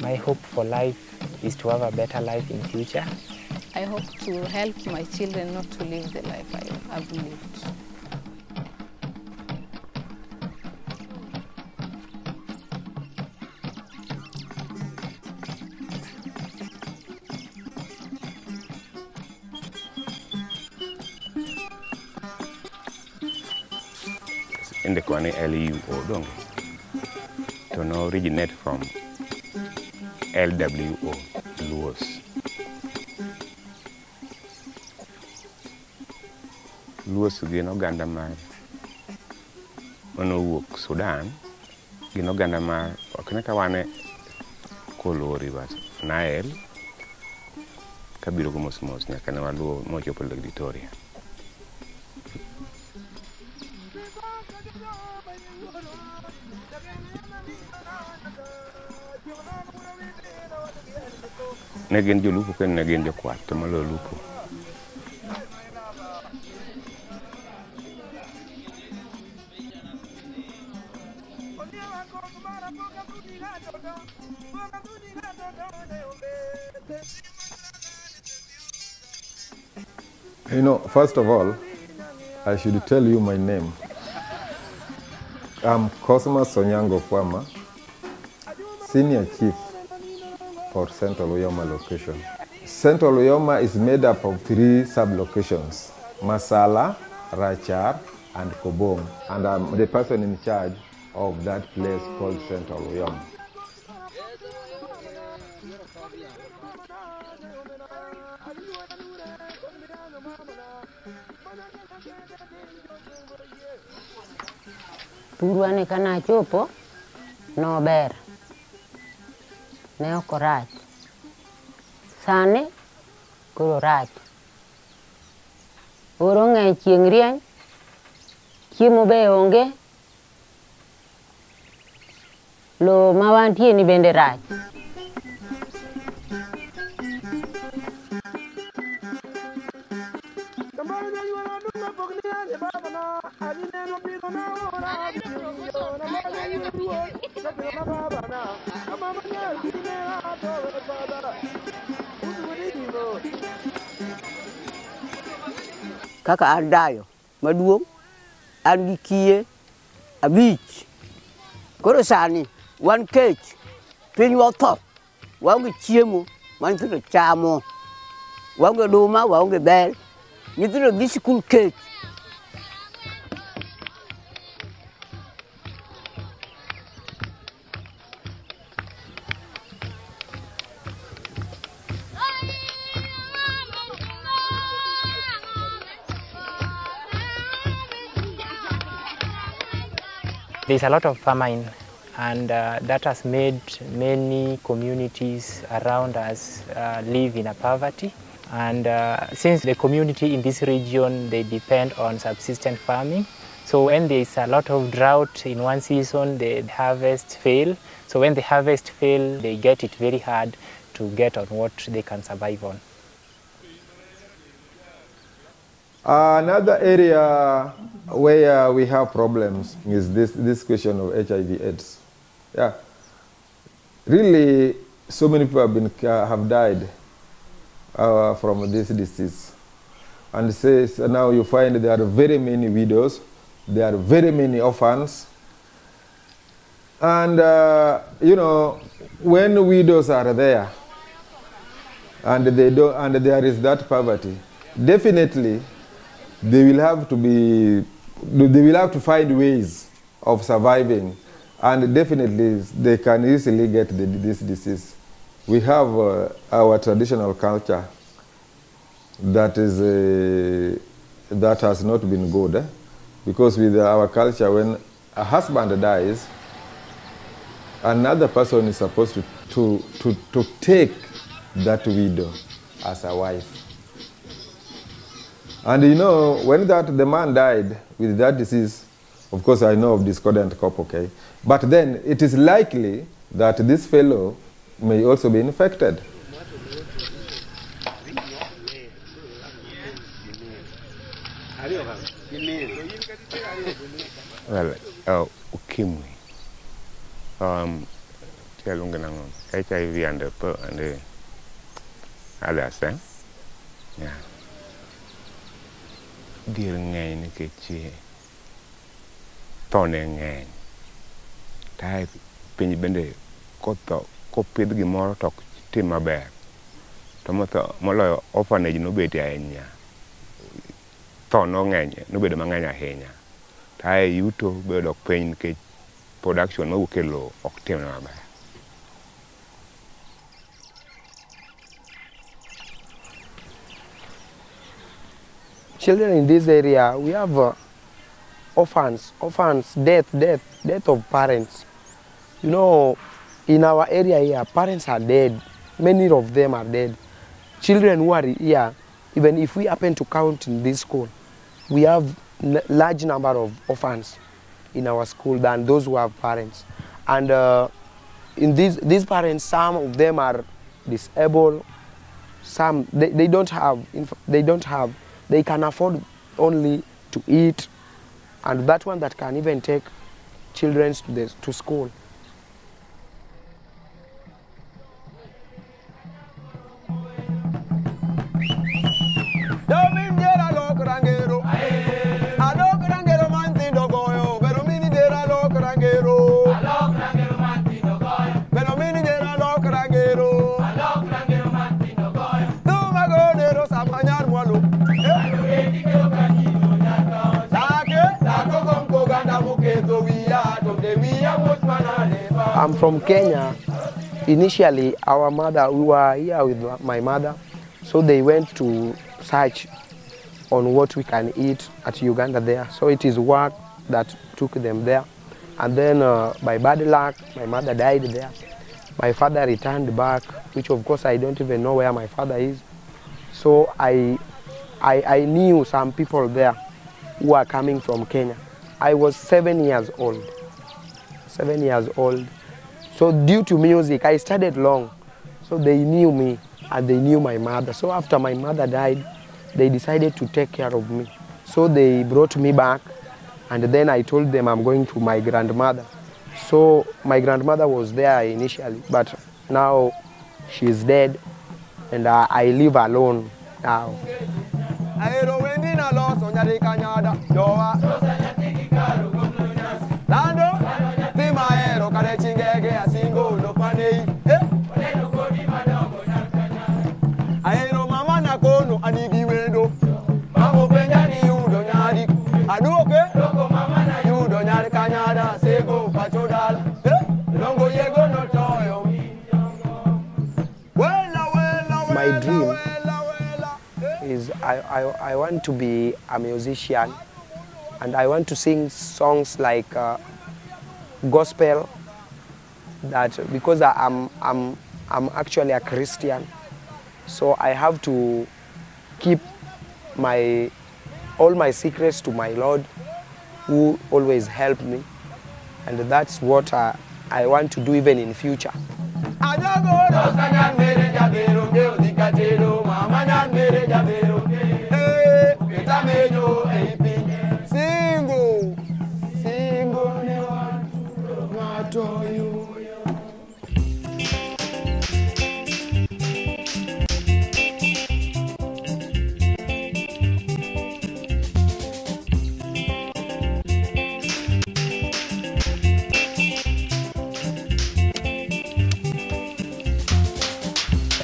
My hope for life is to have a better life in future. I hope to help my children not to live the life I have lived. In the Kwane LU Odong, to know originate from LWO, Luos. Luos gin oganda mar manowuok Sudan, gin oganda mar okne kawane kolori but Nile kabiro go mos nyaka ne waluo mochopo Lake Victoria. Ne gin jolupo kendo ne gin jokwath to malo lupo. You know, first of all, I should tell you my name. I'm Cosmas Onyango Kwama, Senior Chief for Central Uyoma location. Central Uyoma is made up of 3 sub-locations, Masala, Rachar, and Kobong. And I'm the person in charge of that place called Central Uyoma. Puruane kana chopo no ber ne okorach sane koro rach oro ng'eny chieng' rieny chiemo be onge lo ma wantie ni bende rach. Kaka ardayo maduong' an gi kiye abich koro sani wan kech piny watho waonge chiemo ma nyithindo chamo waonge oduma waonge bel nyithindo dhi sikul kech. There's a lot of famine, and that has made many communities around us live in a poverty. And since the community in this region, they depend on subsistence farming, so when there's a lot of drought in one season, the harvest fail. So when the harvest fail, they get it very hard to get on what they can survive on. Another area where we have problems is this question of HIV/AIDS. Yeah, really, so many people have died from this disease, and says now you find there are very many widows, there are very many orphans, and you know, when widows are there, and they don't, and there is that poverty, definitely. They will have to find ways of surviving, and definitely they can easily get this disease. We have our traditional culture that has not been good, because with our culture, when a husband dies, another person is supposed to take that widow as a wife. And you know, when the man died with that disease, of course I know of discordant couple, okay? But then it is likely that this fellow may also be infected. Well, ukimwi. lunga nango. HIV and others, eh? Yeah. Dear ngay ni kechi tone ngay. Tai pinyi bende koto kopidh gimoro tok tim maber. To moloyo orphanage no beti ahinya. To no ng'eny no bedo mang'eny ahinya. Tai yuto bedo ok piny nikech production no ukelo ok tim maber. Children in this area, we have orphans, death of parents. You know, in our area here, parents are dead. Many of them are dead. Children who are here, even if we happen to count in this school, we have large number of orphans in our school than those who have parents. And in these parents, some of them are disabled. Some they don't have. They can afford only to eat, and that one that can even take children to school. I'm from Kenya. Initially, we were here with my mother, so they went to search on what we can eat at Uganda there. So it is work that took them there. And then by bad luck, my mother died there. My father returned back, which of course I don't even know where my father is. So I knew some people there who are coming from Kenya. I was 7 years old. 7 years old. So due to music, I studied long. So they knew me and they knew my mother. So after my mother died, they decided to take care of me. So they brought me back, and then I told them I'm going to my grandmother. So my grandmother was there initially, but now she's dead, and I live alone now. My dream is I want to be a musician, and I want to sing songs like gospel. That because I'm actually a Christian, so I have to keep all my secrets to my Lord, who always helped me, and that's what I want to do even in future.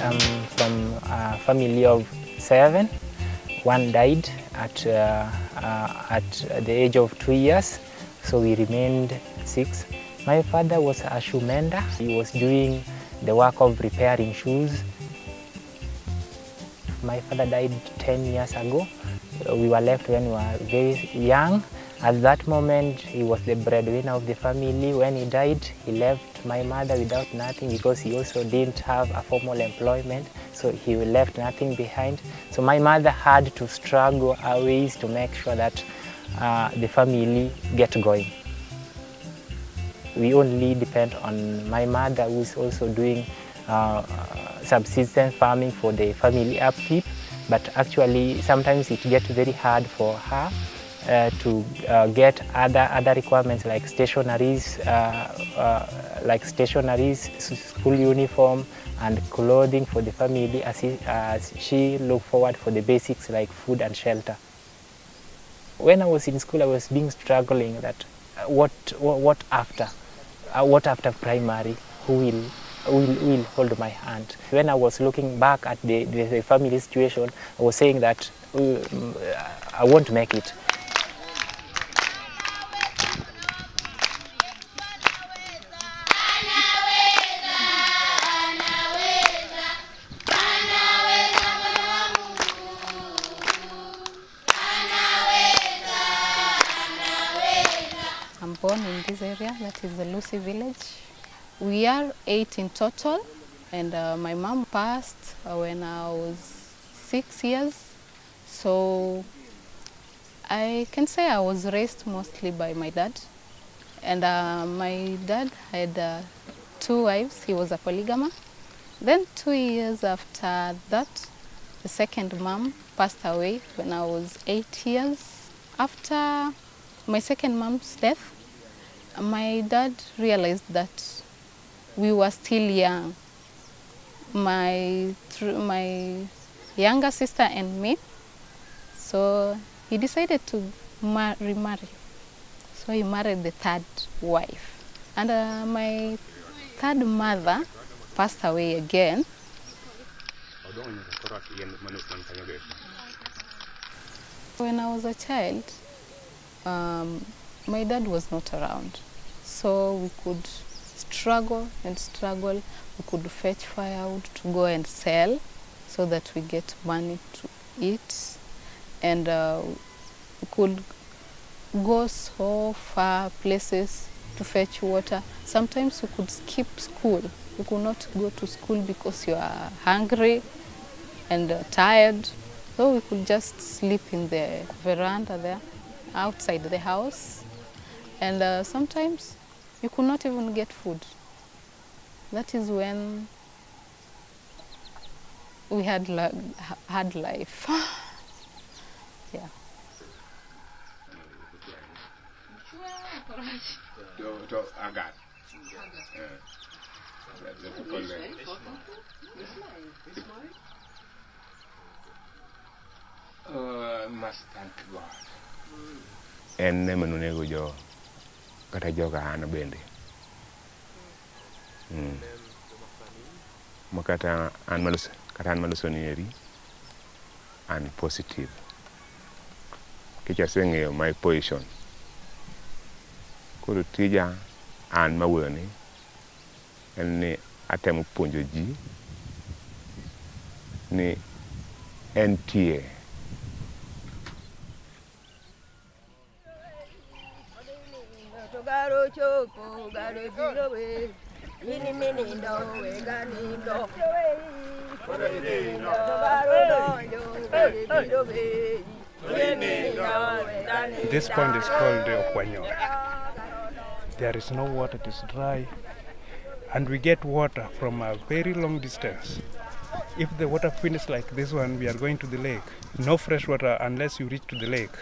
I'm from a family of 7. One died at the age of 2 years, so we remained 6. My father was a shoe mender. He was doing the work of repairing shoes. My father died 10 years ago. We were left when we were very young. At that moment, he was the breadwinner of the family. When he died, he left my mother without nothing because he also didn't have a formal employment, so he left nothing behind. So my mother had to struggle always to make sure that the family get going. We only depend on my mother, who is also doing subsistence farming for the family upkeep, but actually sometimes it gets very hard for her to get other requirements like stationaries, school uniform, and clothing for the family as she looked forward for the basics like food and shelter. When I was in school, I was struggling that what after primary, who will hold my hand. When I was looking back at the family situation, I was saying that I won't make it. I'm born in this area, that is the Lucy village. We are 8 in total, and my mom passed when I was 6 years. So I can say I was raised mostly by my dad. And my dad had 2 wives. He was a polygamist. Then 2 years after that, the second mom passed away when I was 8 years. After my second mom's death, my dad realized that we were still young, my younger sister and me. So he decided to remarry. So he married the third wife. And my third mother passed away again. When I was a child, my dad was not around. So we could struggle and struggle. We could fetch firewood to go and sell so that we get money to eat. And we could go so far places to fetch water. Sometimes we could skip school. We could not go to school because you are hungry and tired. So we could just sleep in the veranda there, outside the house. And sometimes you could not even get food. That is when we had hard life. Yeah. Must thank God. En ne manunego jo kata jo kahana bende. Makata an malusonieri and positive. Kichaseng'eyo my position. Koro tija an mawuoni en ni atemo puonjo ji ni entie This pond is called the Okwanyo. There is no water, it is dry, and we get water from a very long distance. If the water finishes like this one, we are going to the lake. No fresh water unless you reach to the lake.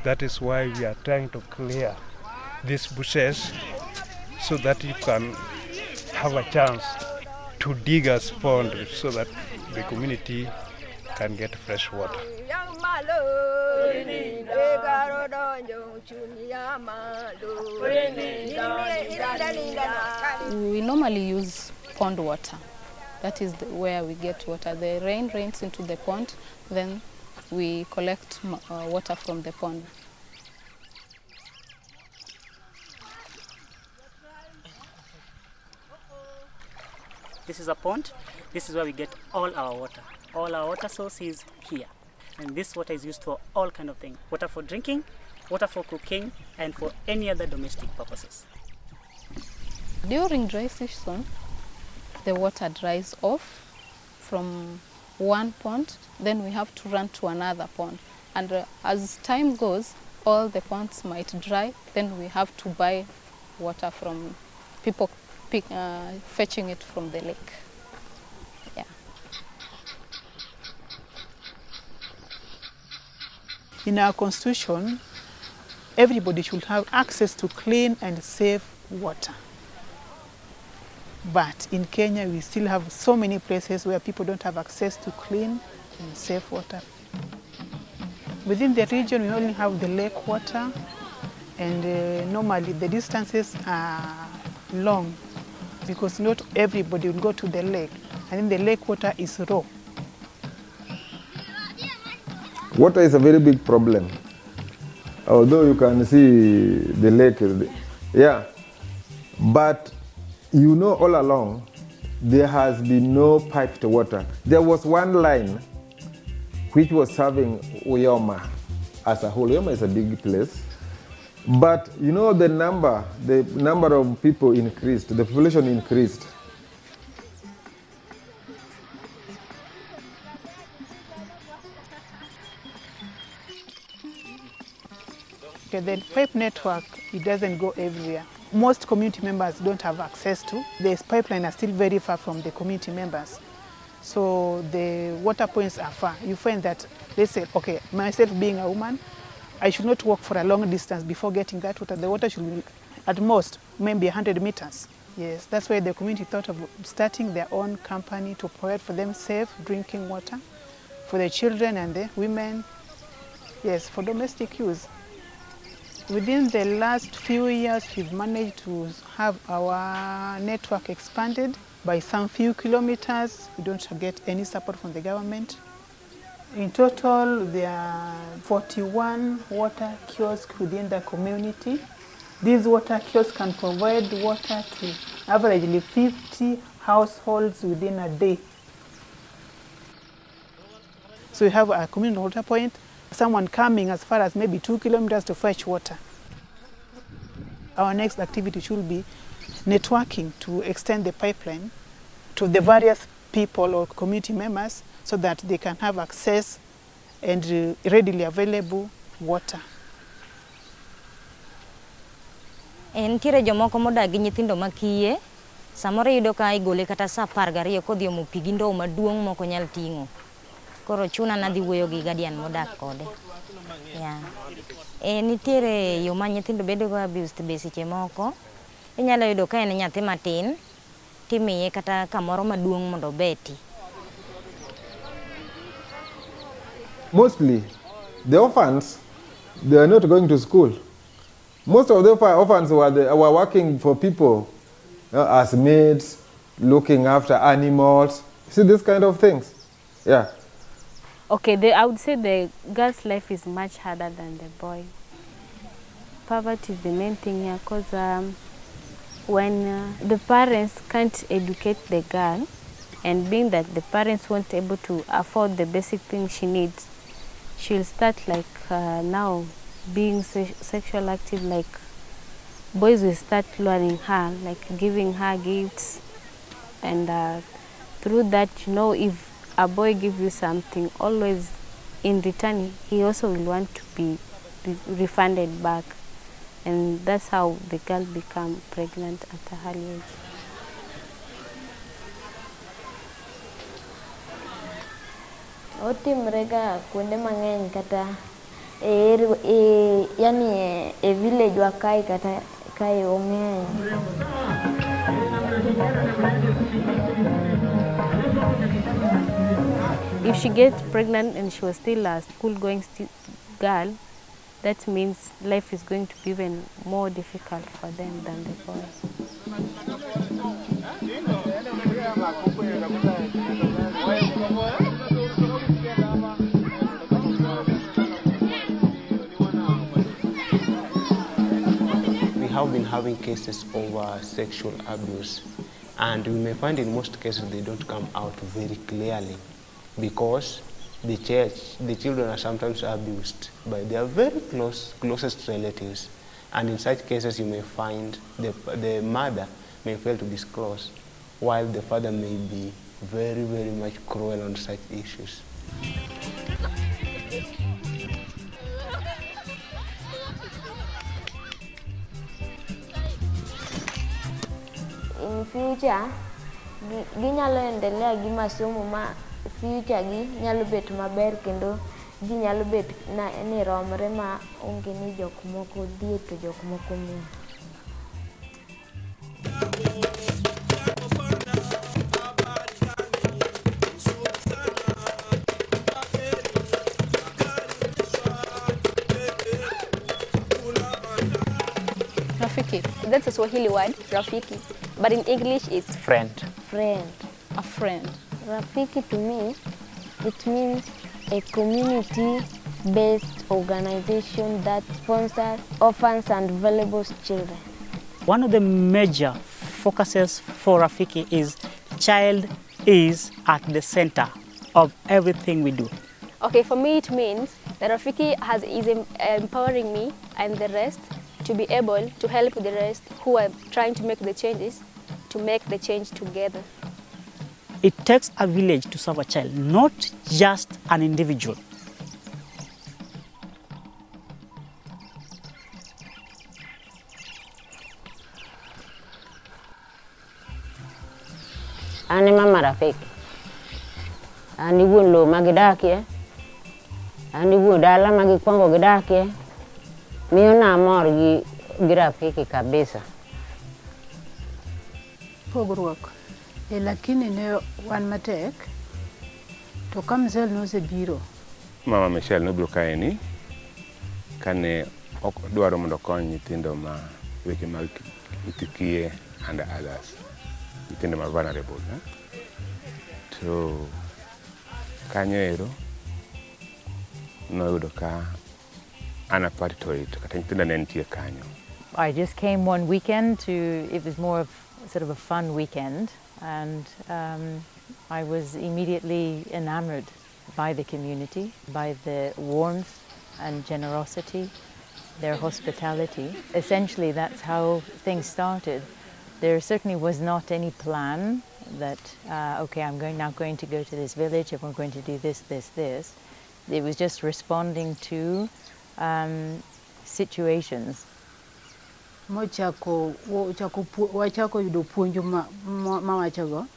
That is why we are trying to clear these bushes so that you can have a chance to dig a pond so that the community can get fresh water. We normally use pond water. That is where we get water. The rain rains into the pond, then we collect water from the pond. This is a pond. This is where we get all our water. All our water source is here. And this water is used for all kind of things. Water for drinking, water for cooking, and for any other domestic purposes. During dry season, the water dries off from one pond, then we have to run to another pond. And as time goes, all the ponds might dry, then we have to buy water from people fetching it from the lake. Yeah. In our constitution, everybody should have access to clean and safe water. But in Kenya, we still have so many places where people don't have access to clean and safe water. Within the region, we only have the lake water, and normally the distances are long because not everybody will go to the lake, and then the lake water is raw. Water is a very big problem. Although you can see the lake, yeah, but you know all along there has been no piped water. There was one line which was serving Uyoma as a whole. Uyoma is a big place, but you know the number of people increased, the population increased. Okay, the pipe network, it doesn't go everywhere. Most community members don't have access to. The pipeline are still very far from the community members. So the water points are far. You find that they say, okay, myself being a woman, I should not walk for a long distance before getting that water. The water should be at most maybe 100 meters. Yes, that's why the community thought of starting their own company to provide for them safe drinking water for the children and the women, yes, for domestic use. Within the last few years, we've managed to have our network expanded by some few kilometers. We don't get any support from the government. In total, there are 41 water kiosks within the community. These water kiosks can provide water to averagely 50 households within a day. So we have a community water point, someone coming as far as maybe 2 kilometers to fetch water. Our next activity should be networking to extend the pipeline to the various people or community members so that they can have access and readily available water. Nitiere jomoko modagi nyithindo makiye, samoro yudo ka igole kata sa 12 kodhi omo pi gi ndoo maduong' moko nyal ting'o. Koro chuna nadhi wuoyo gi guardian modak kode. Yeah. Nitiere yo ma nyithindo bedo go abused be seche moko. Inyalo yudo ka en nyathi matin, timiye kata kamoro maduong' mondo beti. Mostly, the orphans, they are not going to school. Most of the orphans were working for people as maids, looking after animals. See, this kind of things. Yeah. Okay, I would say the girl's life is much harder than the boy. Poverty is the main thing here because when the parents can't educate the girl, and being that the parents weren't able to afford the basic things she needs, she'll start like now being sexual active, like boys will start luring her, like giving her gifts, and through that, you know, if a boy gives you something, always in return, he also will want to be refunded back. And that's how the girl become pregnant at a early age. Otimrega kuonde mang'eny kata yani e village wa kai kata kai ong'eny. If she gets pregnant and she was still a school-going girl, that means life is going to be even more difficult for them than the boys. We have been having cases of sexual abuse, and we may find in most cases they don't come out very clearly because the children are sometimes abused by their very closest relatives, and in such cases you may find the mother may fail to disclose, while the father may be very, very much cruel on such issues. In future, ginyalo endelea gi masomo ma future gi nyalo bet maber kendo ji nyalo bet ni romre ma onge ni jok moko dhie to jok moko ng'eny. Rafiki, that's a Swahili word, Rafiki, but in English it's friend. Friend. A friend. Rafiki to me, it means a community-based organization that sponsors orphans and vulnerable children. One of the major focuses for Rafiki is child is at the center of everything we do. Okay, for me it means that Rafiki is empowering me and the rest to be able to help the rest who are trying to make the changes, to make the change together. It takes a village to serve a child, not just an individual. Ani mama Rafiki. Ani wuon lo magidakie. Ani wuon dala magikwongo gidakie. Miyo na mor gi Rafiki kabisa. Pogruok. Lakini ne wan matek to ka Michelle nosebiro. Mama Michelle nobiro kaeni kane ok dwaro mondo okony nyithindo ma weche mag kiye and others. Nyithindo ma vulnerable. To kanyo ero noyudo ka ana part to it kata nyithindo ne nitie kanyo. I just came one weekend it was more of sort of a fun weekend, and I was immediately enamored by the community, by the warmth and generosity, their hospitality. Essentially, that's how things started. There certainly was not any plan that, okay, I'm now going to go to this village and we're going to do this, this, this. It was just responding to situations. Wachako yudo puonjo ma wachago.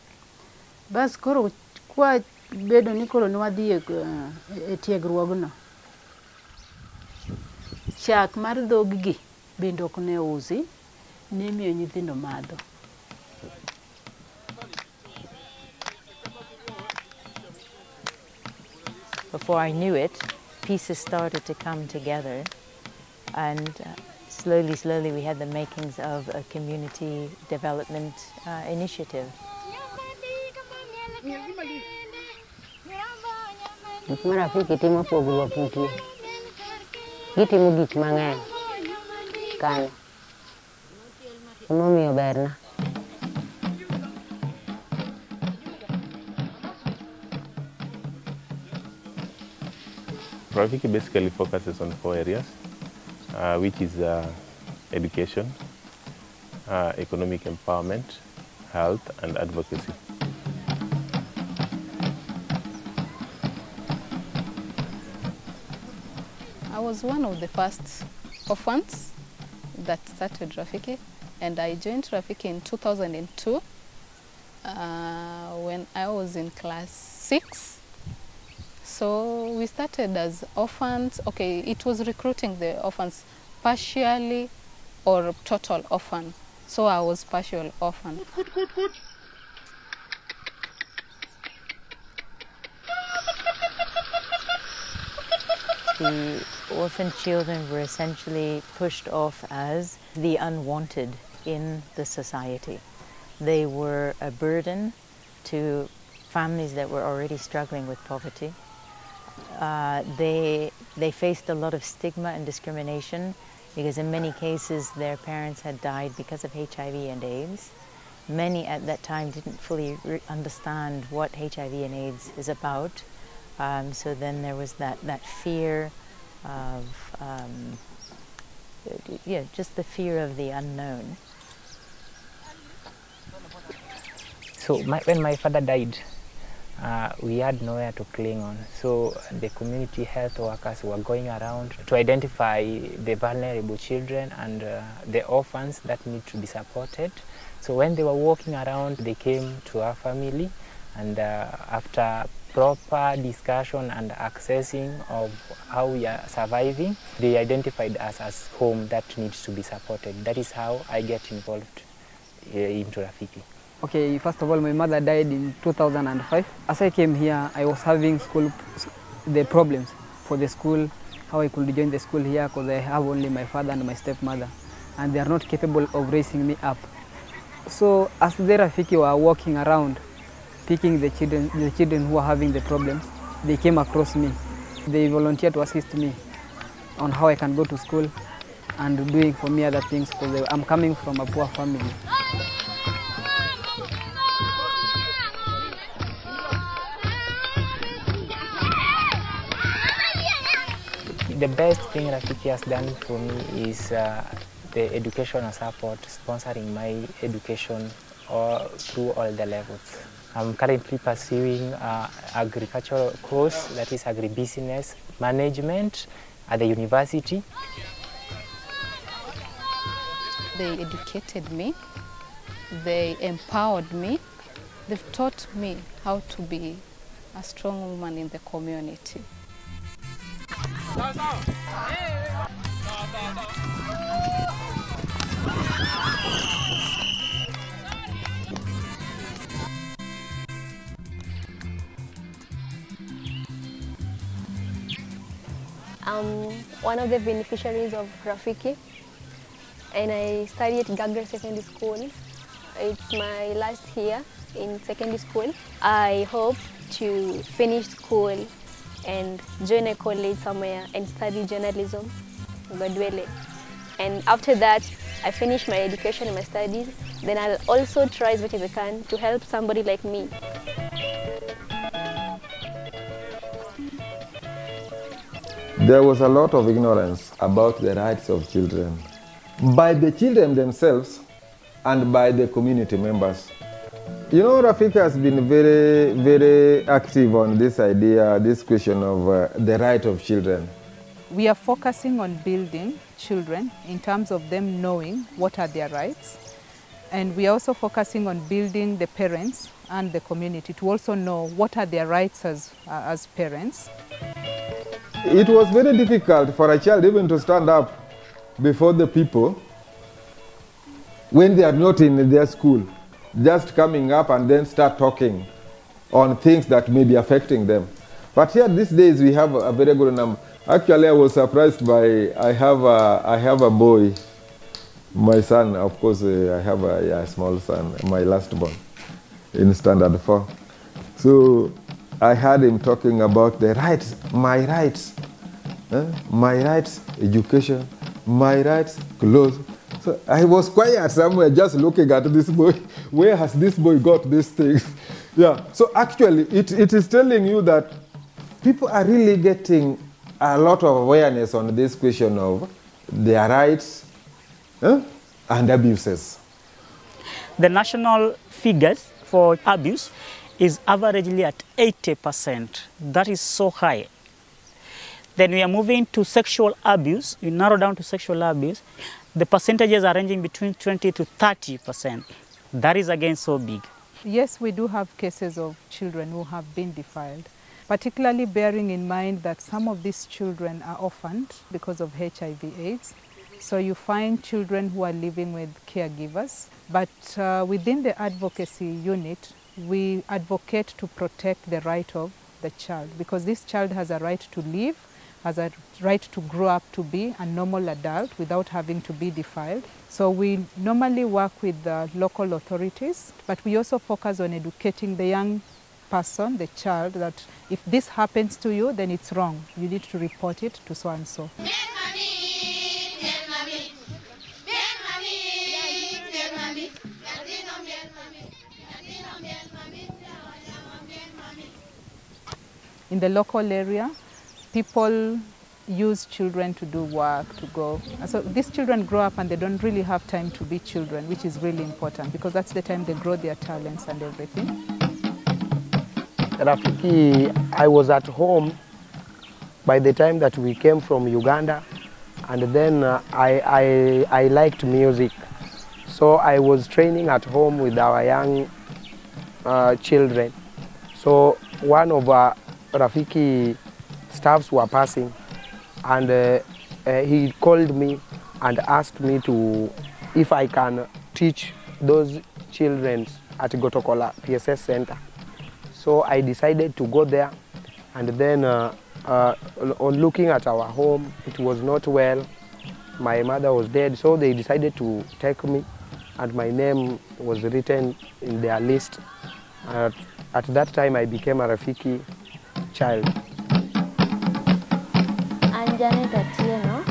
Bas koro kwa bedo ni koro ne wadhi e tiegruogno. Chak mar dhoggi bende ok ne usi, ne miyo nyithindo madho. Before I knew it, pieces started to come together, and slowly, slowly we had the makings of a community development initiative. Rafiki timo pogruok nitie. Gitimo gik mang'eny kanyo. Emomiyo berna. Rafiki basically focuses on 4 areas, which is education, economic empowerment, health, and advocacy. I was one of the first orphans that started Rafiki, and I joined Rafiki in 2002 when I was in class 6. So we started as orphans. Okay, it was recruiting the orphans, partially or total orphan. So I was partial orphan. The orphan children were essentially pushed off as the unwanted in the society. They were a burden to families that were already struggling with poverty. They faced a lot of stigma and discrimination because in many cases their parents had died because of HIV and AIDS. Many at that time didn't fully understand what HIV and AIDS is about. So then there was that fear of, just the fear of the unknown. So when my father died, we had nowhere to cling on. So the community health workers were going around to identify the vulnerable children and the orphans that need to be supported. So when they were walking around, they came to our family, and after proper discussion and accessing of how we are surviving, they identified us as home that needs to be supported. That is how I get involved into Rafiki. Okay, first of all, my mother died in 2005. As I came here, I was having the problems for the school, how I could join the school here, because I have only my father and my stepmother, and they are not capable of raising me up. So as the Rafiki were walking around, picking the children who are having the problems, they came across me. They volunteered to assist me on how I can go to school and doing for me other things, because I'm coming from a poor family. The best thing Rafiki has done for me is the educational support, sponsoring my education through all the levels. I'm currently pursuing agricultural course, that is agribusiness management at the university. They educated me, they empowered me, they've taught me how to be a strong woman in the community. I'm one of the beneficiaries of Rafiki, and I study at Gagre Secondary School. It's my last year in secondary school. I hope to finish school and join a college somewhere and study journalism, Godwele. And after that, I finish my education and my studies, then I'll also try as much as I can to help somebody like me. There was a lot of ignorance about the rights of children by the children themselves and by the community members. You know, Rafiki has been very, very active on this idea, this question of the right of children. We are focusing on building children in terms of them knowing what are their rights. And we are also focusing on building the parents and the community to also know what are their rights as parents. It was very difficult for a child even to stand up before the people when they are not in their school, just coming up and then start talking on things that may be affecting them. But here these days we have a very good number. Actually, I was surprised by, I have a boy, my son, of course, I have a small son, my last born, in standard 4. So I heard him talking about the rights, my rights, education, my rights, clothes. So I was quiet somewhere just looking at this boy. Where has this boy got these things? Yeah, so actually it is telling you that people are really getting a lot of awareness on this question of their rights and abuses. The national figures for abuse is averagely at 80%. That is so high. Then we are moving to sexual abuse. We narrow down to sexual abuse. The percentages are ranging between 20 to 30%. That is again so big. Yes, we do have cases of children who have been defiled, particularly bearing in mind that some of these children are orphaned because of HIV/AIDS. So you find children who are living with caregivers. But within the advocacy unit, we advocate to protect the right of the child, because this child has a right to live, has a right to grow up to be a normal adult without having to be defiled. So we normally work with the local authorities, but we also focus on educating the young person, the child, that if this happens to you, then it's wrong. You need to report it to so and so. In the local area, people use children to do work, to go. And so these children grow up and they don't really have time to be children, which is really important because that's the time they grow their talents and everything. Rafiki, I was at home by the time that we came from Uganda, and then I liked music. So I was training at home with our young children. So one of Rafiki staffs were passing, and he called me and asked me if I can teach those children at Gotokola PSS Center. So I decided to go there, and then on looking at our home, it was not well. My mother was dead, so they decided to take me, and my name was written in their list. At that time, I became a Rafiki child. Anjane Tatieno,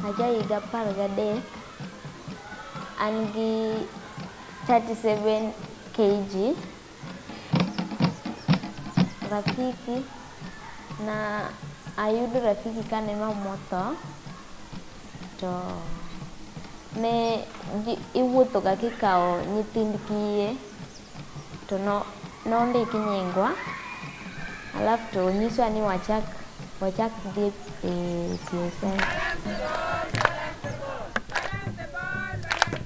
Aja Iga Pargade, Angi 37 kg, Rafiki, na ayudu Rafiki kanema moto, to ne iwuto kakikao nyithindikie, to nonde kinyengwa, alafu to nyiswa ni wachak dip PSS.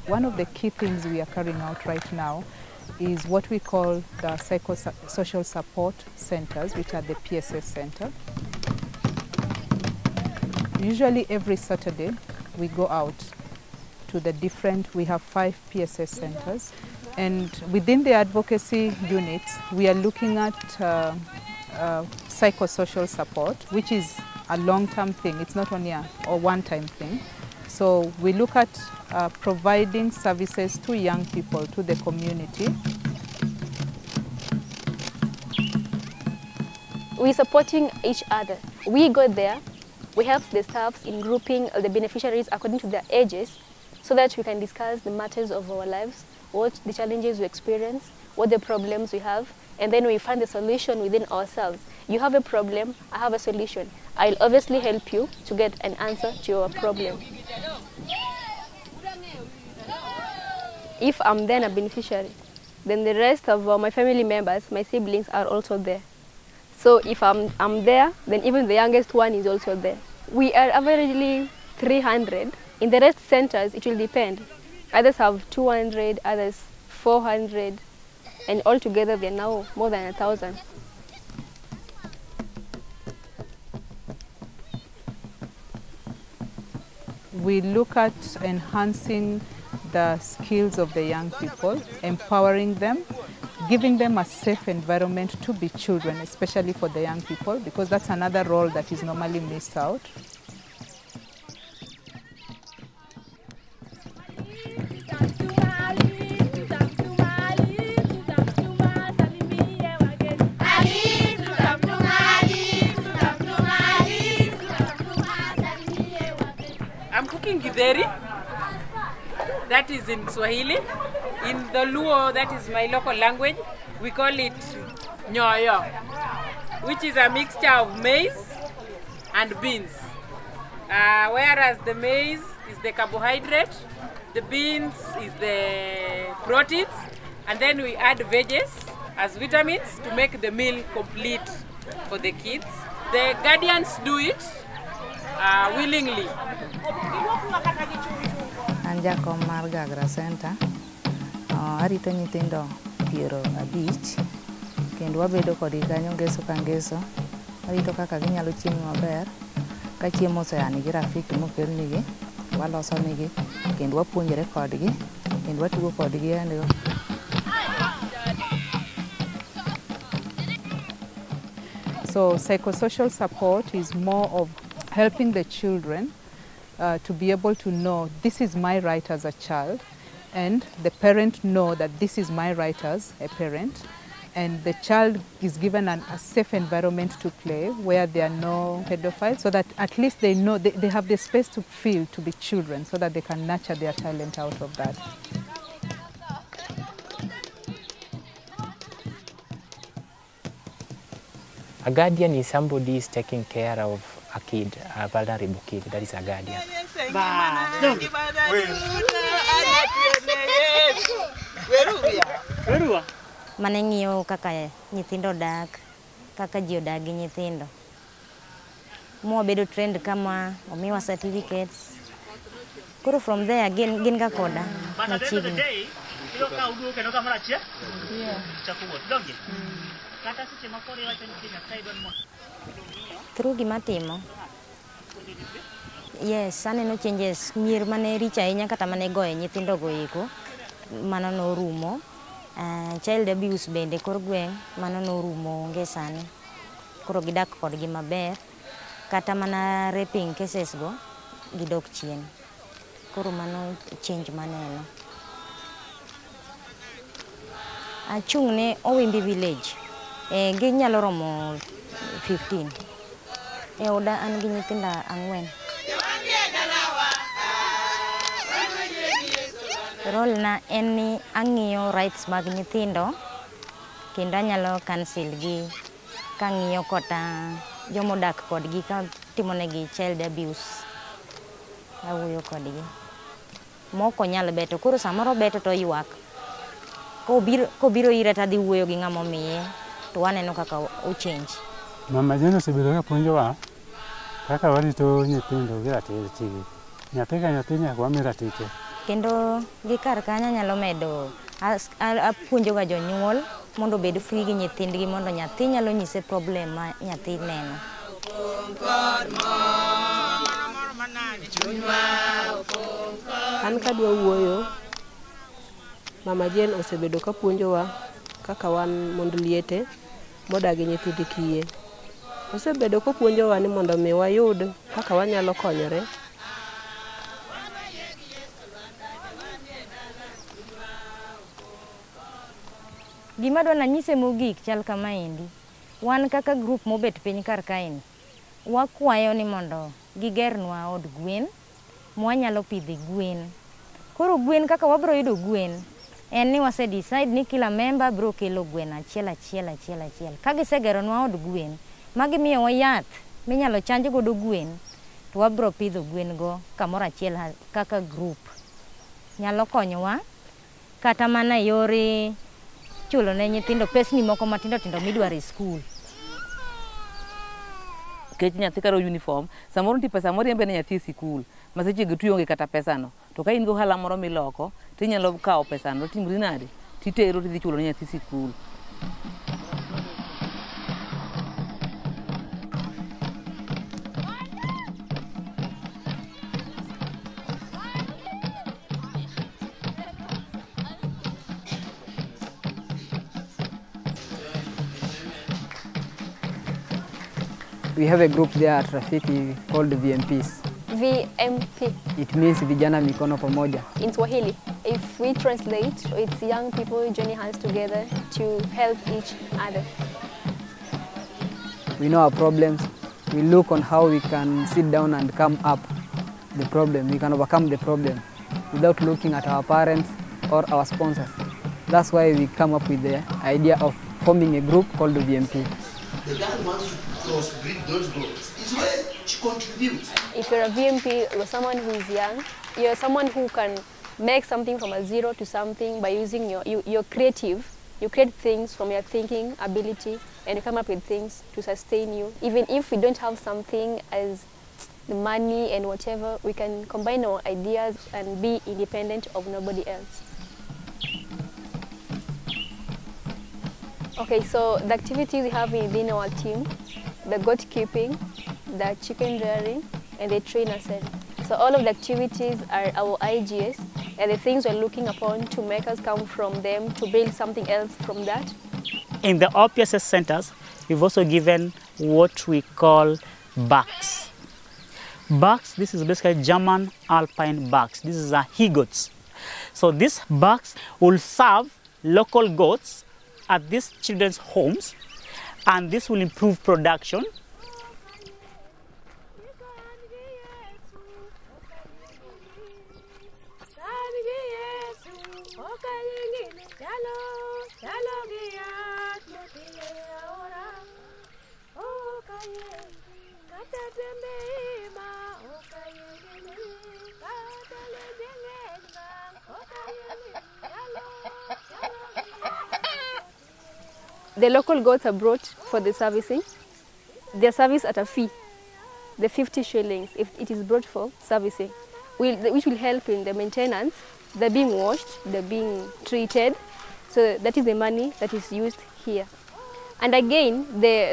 One of the key things we are carrying out right now is what we call the psychosocial support centers, which are the PSS center. Usually every Saturday we go out to the we have 5 PSS centers, and within the advocacy units we are looking at psychosocial support, which is a long-term thing. It's not only a one-time thing. So we look at providing services to young people, to the community. We're supporting each other. We go there, we help the staffs in grouping the beneficiaries according to their ages, so that we can discuss the matters of our lives, what the challenges we experience, what the problems we have, and then we find the solution within ourselves. You have a problem, I have a solution. I'll obviously help you to get an answer to your problem. If I'm then a beneficiary, then the rest of my family members, my siblings, are also there. So if I'm there, then even the youngest one is also there. We are averagely 300. In the rest centers, it will depend. Others have 200, others 400, and altogether they're now more than 1,000. We look at enhancing the skills of the young people, empowering them, giving them a safe environment to be children, especially for the young people, because that's another role that is normally missed out. I'm cooking githeri. That is in Swahili. In the Luo, that is my local language, we call it nyoyo, which is a mixture of maize and beans. Whereas the maize is the carbohydrate, the beans is the proteins, and then we add veggies as vitamins to make the meal complete for the kids. The guardians do it willingly. Anjako mar Gagra Center, arito nyithindo 50, kendo wabedo kodgi kanyo ngeso ka ngeso, arito kaka ginyalo chiemo maber, ka chiemo oseani gi Rafiki mokelnigi, walosonigi, kendo wapuonjore kodgi, kendo watugo kodgi endo. So psychosocial support is more of helping the children to be able to know this is my right as a child, and the parent know that this is my right as a parent, and the child is given a safe environment to play where there are no pedophiles, so that at least they know they have the space to feel to be children, so that they can nurture their talent out of that. A guardian is somebody who is taking care of a kid, a vulnerable kid. That is a guardian. Maneng'iyo kaka nyithindo dak, kaka ji odak gi nyithindo. Mwabedo trained kama, omiwa certificates. Koro from there gin ga koda machiegni. Through gimatimo. Yes, aneno changes. Mier mane richa ahinya kata mane goye nyithindo go eko, mano no rumo. Child abuse bende kor gweng' mano no rumo onge sani. Koro gidak kodgi maber. Kata mana raping cases go gidok chien. Koro mano change maneno. Achung' ne Owimbi village. Ginyalo romo 15. Oda an gi nyithinda 4. Role na en ni ang'iyo rights mag nyithindo kendo anyalo cancel gi kang'iyo kota jomodak kodgi ka timonegi child abuse. Awuoyo kodgi. Moko nyalo beto, koro samoro beto to ywak. Kobiro ira tadhi wuoyo gi ng'ama omiye to waneno kaka o change. Mama Jane osebedo ka puonjowa kaka warito nyithindo gi ratichgi. Nyathi ka nyathi nyaka wami ratiche. Kendo gi kar kanyo nyalo medo apuonjo ga jonyuol mondo bed free gi nyithindgi mondo nyathi nyalo nyise problem ma nyathi neno. An kadwa wuoyo, Mama Jane osebedo ka puonjowa kaka wan mond liete modagi nyithindi kiye. Osebedo ka puonjowa ni mondo mi wayud kaka wanyalo konyore. Gima dwa nanyise mogik chal kama endi. Wan kaka group mobet piny kar kaeni. Wakwayo ni mondo gigernwa od gwen mwanyalo pidhi gwen. Koro gwen kaka wabro yudo gwen en ni wase decide ni kila member bro kelo gwen achiel. Ka gisegeronwa od gwen magimiyowa yath minyalo chanj godo gwen to wabro pidho gwen go kamoro achiel kaka group. Nyalo konyowa kata mana yore chulo ne nyithindo pesni moko matindo midwaro e school. Kech nyathi karo uniform, samoro nti pesa moro yembe ne nyathi e sikul, maseche gitu yonge kata pesa no. To ka in go hala moro miloko, tinyalo kao pesa no, timri nade, titero tidhi chulo ne nyathi sikul. We have a group there at Rafiki called VMPs. VMP. It means Vijana Mikono Pamoja. In Swahili, if we translate, it's young people joining hands together to help each other. We know our problems. We look on how we can sit down and come up the problem. We can overcome the problem without looking at our parents or our sponsors. That's why we come up with the idea of forming a group called the VMP. The girl wants to crossbreed those goats. It's where she contributes. If you're a VMP, you're someone who is young. You're someone who can make something from a zero to something by using you're creative. You create things from your thinking ability and you come up with things to sustain you. Even if we don't have something as the money and whatever, we can combine our ideas and be independent of nobody else. Okay, so the activities we have within our team, the goat keeping, the chicken rearing, and the trainer set. So all of the activities are our IGS, and the things we're looking upon to make us come from them to build something else from that. In the OPSS centers, we've also given what we call bucks. Bucks, this is basically German Alpine bucks. This is he-goats. So these bucks will serve local goats at these children's homes, and this will improve production. The local goats are brought for the servicing. They're serviced at a fee, the 50 shillings, if it is brought for servicing, which will help in the maintenance. They're being washed, they're being treated, so that is the money that is used here. And again,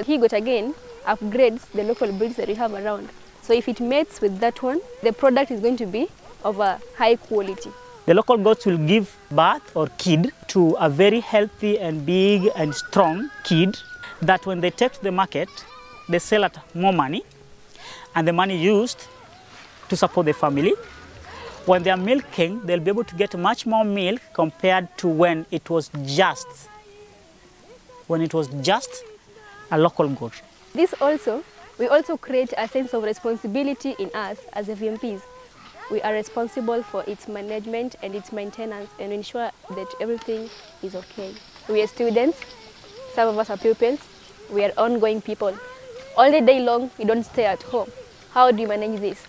he got again upgrades the local breeds that we have around. So if it mates with that one, the product is going to be of a high quality. The local goats will give birth or kid to a very healthy and big and strong kid that when they take to the market, they sell at more money, and the money used to support the family. When they are milking, they'll be able to get much more milk compared to when it was just a local goat. This also, we also create a sense of responsibility in us as FMPs. We are responsible for its management and its maintenance and ensure that everything is okay. We are students, some of us are pupils, we are ongoing people. All the day long, we don't stay at home. How do you manage this?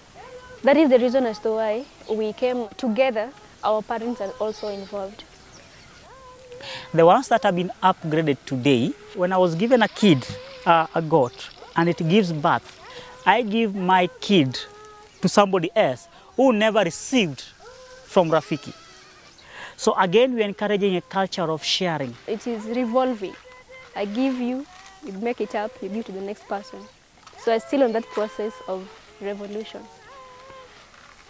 That is the reason as to why we came together. Our parents are also involved. The ones that have been upgraded today, when I was given a kid, a goat, and it gives birth, I give my kid to somebody else who never received from Rafiki. So again, we're encouraging a culture of sharing. It is revolving. I give you, you make it up, you give to the next person. So I'm still on that process of revolution.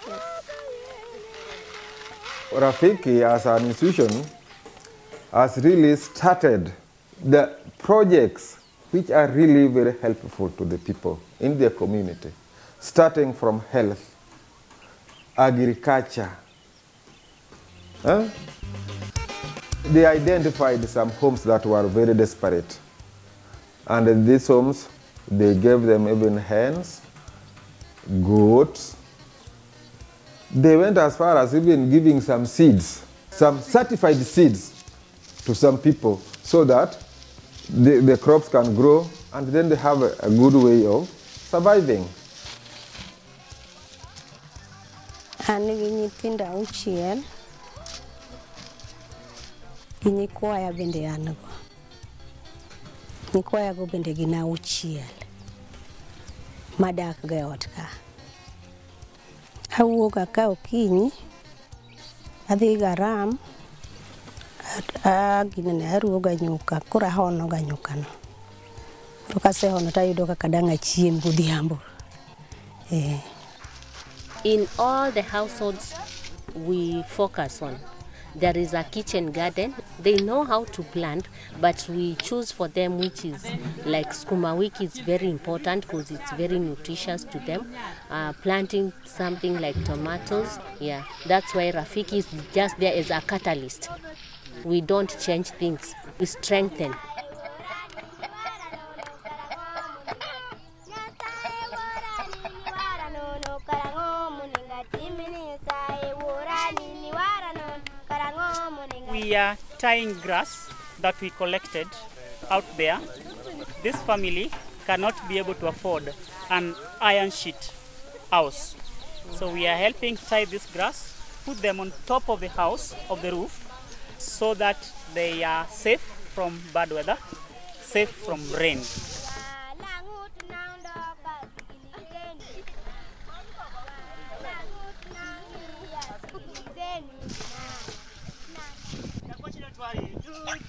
Yes. Rafiki as an institution has really started the projects which are really very helpful to the people in their community, starting from health, agriculture. They identified some homes that were very desperate, and in these homes they gave them even hens, goats. They went as far as even giving some seeds, some certified seeds to some people so that the crops can grow and then they have a good way of surviving. Nyikwayo bende an go. Nyikwayo go bende gin auchiel madak ga ot ka. Awuok ka okinyi adhi garam ginene aruoga nyuka koro ahono ga nyukano. To kasehono tayudo kaka dang' achiem godhiambo. In all the households we focus on, there is a kitchen garden. They know how to plant, but we choose for them which is like skuma wiki is very important because it's very nutritious to them. Planting something like tomatoes, yeah, that's why Rafiki is just there as a catalyst. We don't change things, we strengthen. We are tying grass that we collected out there. This family cannot be able to afford an iron sheet house. So we are helping tie this grass, put them on top of the house, of the roof, so that they are safe from bad weather, safe from rain.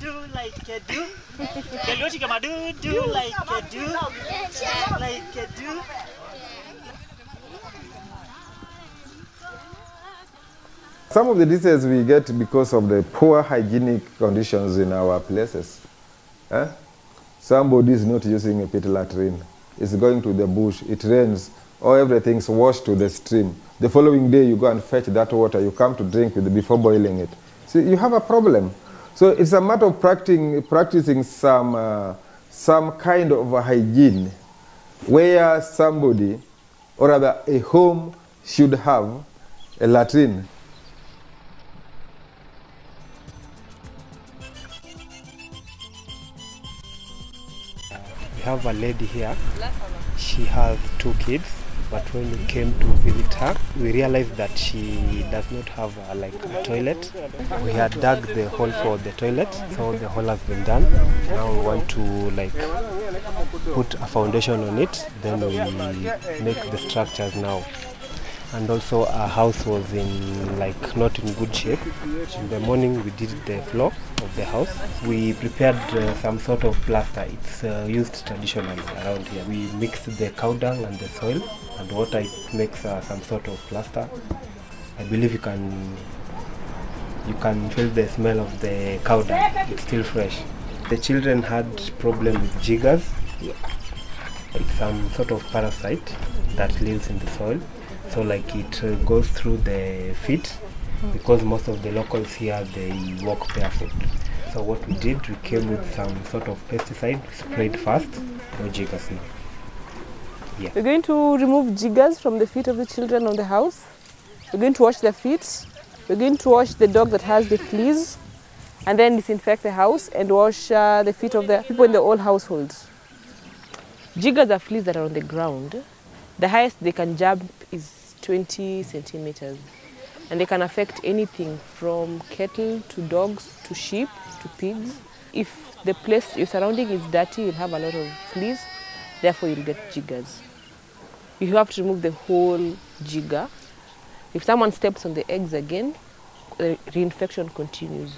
Do like a do. Do like a do. Like a do. Some of the diseases we get because of the poor hygienic conditions in our places. Somebody is not using a pit latrine. It's going to the bush, it rains, or everything's washed to the stream. The following day you go and fetch that water, you come to drink with it before boiling it. So you have a problem. So it's a matter of practicing some kind of a hygiene where somebody, or rather a home, should have a latrine. We have a lady here. She has 2 kids, but when we came to visit her, we realized that she does not have a toilet. We had dug the hole for the toilet, so the hole has been done. Now we want to put a foundation on it, then we make the structures now. and also our house was not in good shape. In the morning we did the floor of the house. We prepared some sort of plaster. It's used traditionally around here. We mixed the cow dung and the soil and water. It makes some sort of plaster. I believe you can feel the smell of the cow dung. It's still fresh. The children had problem with jiggers. It's some sort of parasite that lives in the soil. So it goes through the feet, because most of the locals here, they walk barefoot. So what we did, we came with some sort of pesticide, sprayed fast, no jiggers now. Yeah. We're going to remove jiggers from the feet of the children of the house. We're going to wash their feet. We're going to wash the dog that has the fleas, and then disinfect the house and wash the feet of the people in the whole household. Jiggers are fleas that are on the ground. The highest they can jump is 20 centimeters, and they can affect anything from cattle to dogs to sheep to pigs. If the place your surrounding is dirty, you'll have a lot of fleas, therefore you'll get jiggers. You have to remove the whole jigger. If someone steps on the eggs again, the reinfection continues.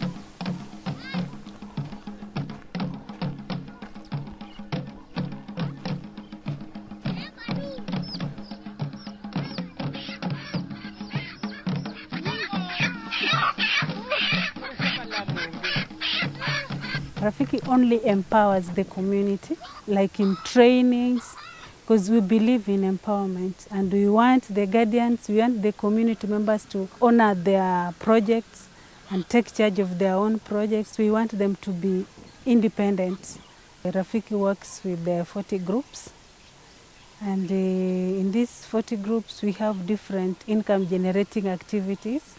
Rafiki only empowers the community, like in trainings, because we believe in empowerment and we want the guardians, we want the community members to honor their projects and take charge of their own projects. We want them to be independent. Rafiki works with the 40 groups, and in these 40 groups we have different income generating activities.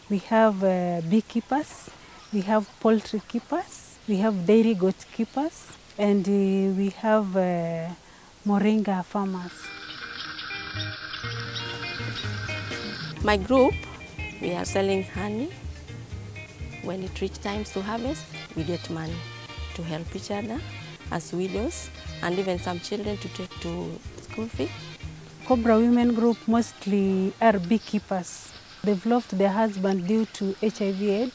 We have beekeepers, we have poultry keepers, we have dairy goat keepers, and we have moringa farmers. My group, we are selling honey. When it reaches time to harvest, we get money to help each other as widows, and even some children to take to school fee. Cobra Women Group mostly are beekeepers. They've lost their husband due to HIV/AIDS,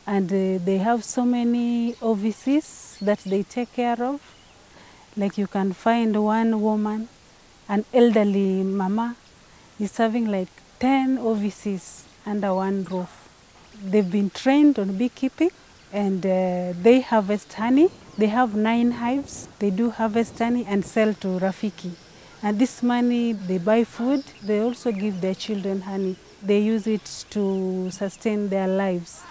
and they have so many OVCs that they take care of. Like you can find one woman, an elderly mama, is having like 10 OVCs under one roof. They've been trained on beekeeping, and they harvest honey. They have 9 hives. They do harvest honey and sell to Rafiki. And this money, they buy food. They also give their children honey. They use it to sustain their lives.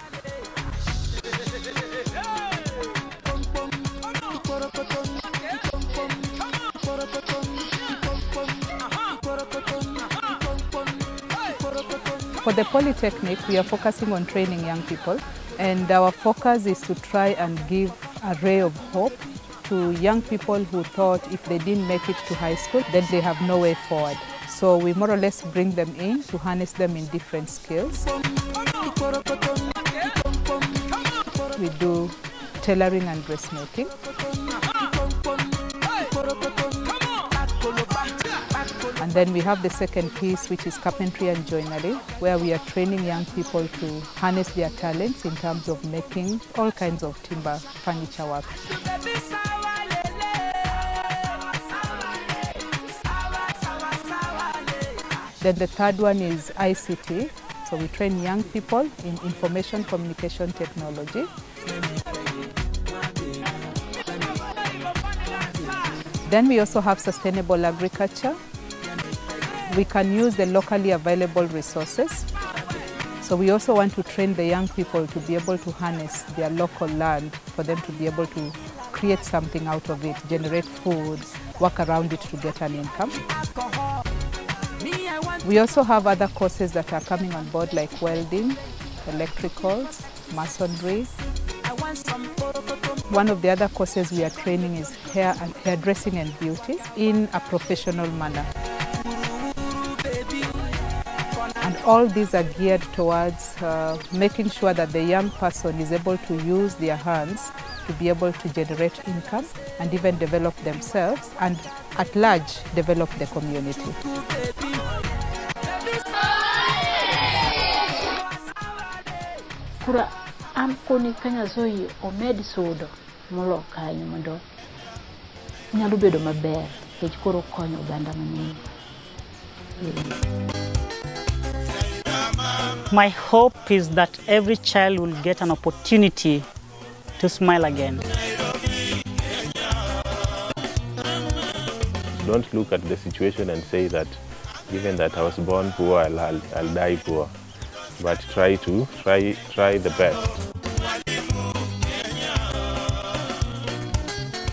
For the Polytechnic, we are focusing on training young people, and our focus is to try and give a ray of hope to young people who thought if they didn't make it to high school, then they have no way forward. So we more or less bring them in to harness them in different skills. We do tailoring and dressmaking. And then we have the second piece, which is carpentry and joinery, where we are training young people to harness their talents in terms of making all kinds of timber furniture work. Then the third one is ICT. So we train young people in information communication technology. Then we also have sustainable agriculture. We can use the locally available resources. So we also want to train the young people to be able to harness their local land for them to be able to create something out of it, generate food, work around it to get an income. We also have other courses that are coming on board, like welding, electricals, masonry. One of the other courses we are training is hairdressing and beauty in a professional manner. And all these are geared towards making sure that the young person is able to use their hands to be able to generate income and even develop themselves and at large develop the community. kura an koni kanya zoe omed sudo molo kanyo mondo nyalo bedo maber kech koro konyo oganda mang'eny. My hope is that every child will get an opportunity to smile again. Don't look at the situation and say that given that I was born poor, I'll die poor. But try the best.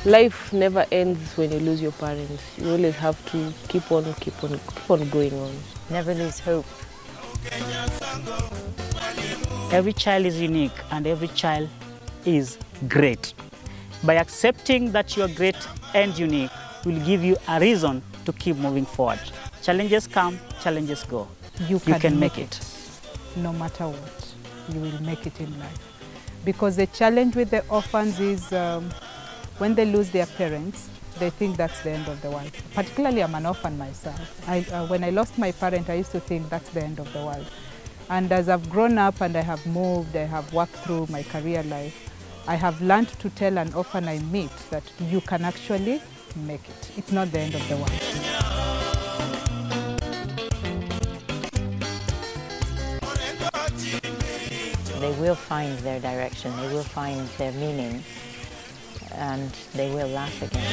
Life never ends when you lose your parents. You always have to keep on going on. Never lose hope. Every child is unique and every child is great. By accepting that you are great and unique will give you a reason to keep moving forward. Challenges come, challenges go. You can make it. No matter what, you will make it in life. Because the challenge with the orphans is when they lose their parents, they think that's the end of the world. Particularly, I'm an orphan myself. When I lost my parent, I used to think that's the end of the world. And as I've grown up and I have moved, I have worked through my career life, I have learned to tell an orphan I meet that you can actually make it. It's not the end of the world. They will find their direction, they will find their meaning, and they will laugh again.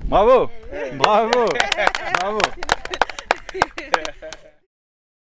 Bravo! Bravo! Bravo!